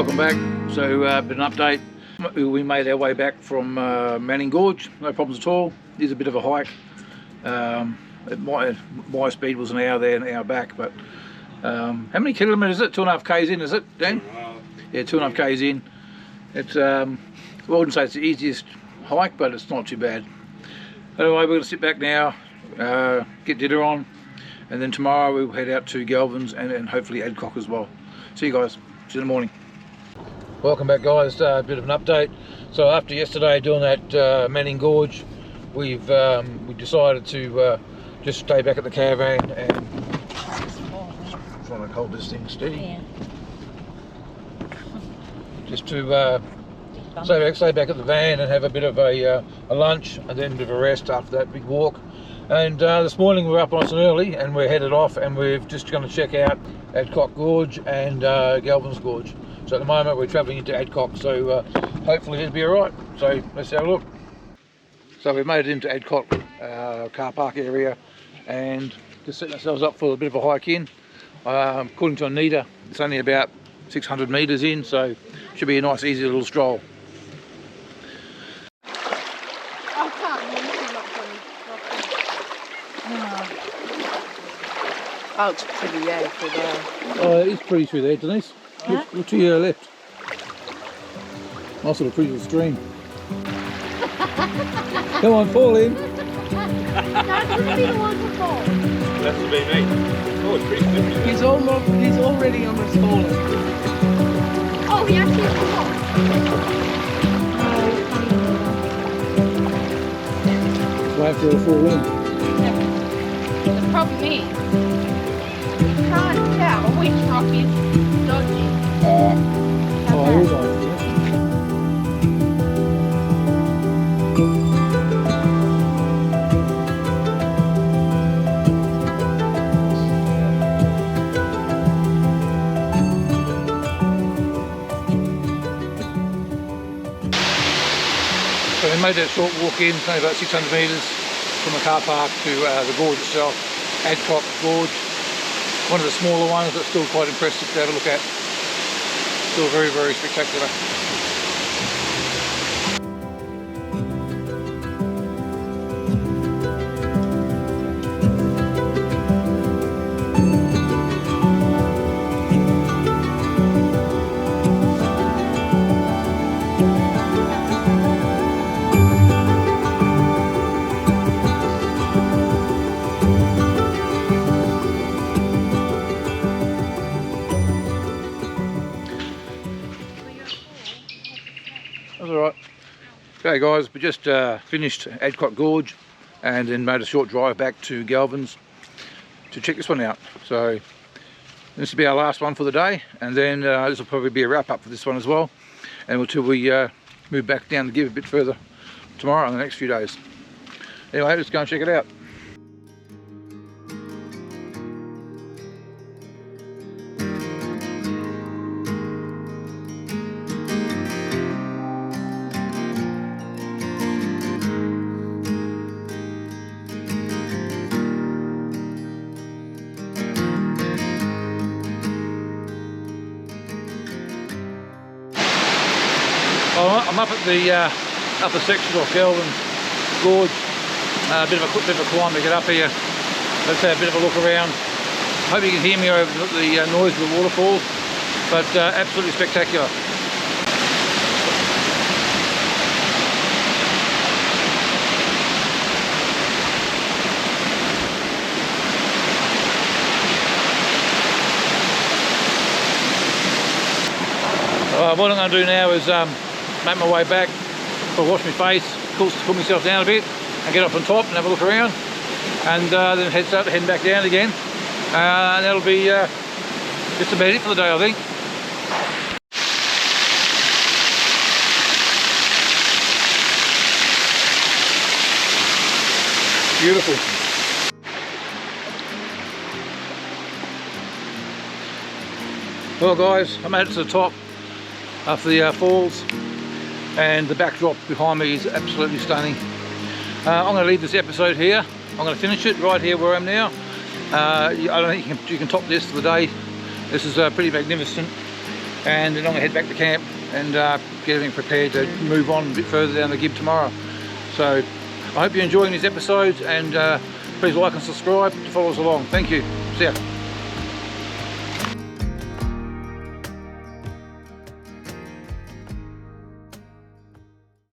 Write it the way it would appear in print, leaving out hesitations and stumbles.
Welcome back. So been an update. We made our way back from Manning Gorge, no problems at all. It is a bit of a hike. My speed was an hour there and an hour back, but how many kilometres is it? 2.5 k's in, is it, Dan? Yeah, 2.5 k's in. It's well, I wouldn't say it's the easiest hike, but it's not too bad. Anyway, we're going to sit back now, get dinner on, and then tomorrow we'll head out to Galvins and hopefully Adcock as well. See you guys. See you in the morning. Welcome back, guys. A bit of an update. So after yesterday doing that Manning Gorge, we decided to just stay back at the caravan and trying to hold this thing steady. Yeah. Just to stay back at the van and have a bit of a lunch and then a bit of a rest after that big walk. And this morning we're up nice and early and we're headed off, and we're just going to check out Adcock Gorge and Galvins Gorge. So at the moment we're travelling into Adcock, so hopefully it'll be alright. So let's have a look. So we've made it into Adcock car park area and just setting ourselves up for a bit of a hike in. According to Anita, it's only about 600 metres in, so should be a nice easy little stroll. Oh, it's pretty, yeah, for there. Oh, it is pretty through there, Denise. Yeah? Look to your left. Nice little pretty little stream. Come on, fall in. That could be the one to fall. That's to be me. Oh, it's pretty slippery. He's already almost fallen. Oh, he actually has to fall. Wait for it to fall in. The problem is, you can't tell which rock is dodgy. Oh, it is on. So we made that short walk in, only about 600 metres from the car park to the gorge itself, Adcock Gorge. One of the smaller ones, but still quite impressive to have a look at. Still very, very spectacular. That's alright. Okay guys, we just finished Adcock Gorge and then made a short drive back to Galvins to check this one out. So this will be our last one for the day, and then this will probably be a wrap up for this one as well, and until we move back down to give a bit further tomorrow in the next few days. Anyway, let's go and check it out. I'm up at the upper section of Galvins Gorge. A bit of a climb to get up here. Let's have a bit of a look around. Hope you can hear me over the noise of the waterfalls, but absolutely spectacular. What I'm going to do now is make my way back, wash my face, cool myself down a bit, and get up on top and have a look around, and then heading back down again. And that'll be just about it for the day, I think. Beautiful. Well guys, I made it to the top after the falls, and the backdrop behind me is absolutely stunning. I'm going to leave this episode here. I'm going to finish it right here where I am now. I don't think you can top this for the day. This is pretty magnificent. and then I'm going to head back to camp and get everything prepared to move on a bit further down the Gib tomorrow. So I hope you're enjoying these episodes, and please like and subscribe to follow us along. Thank you. See ya.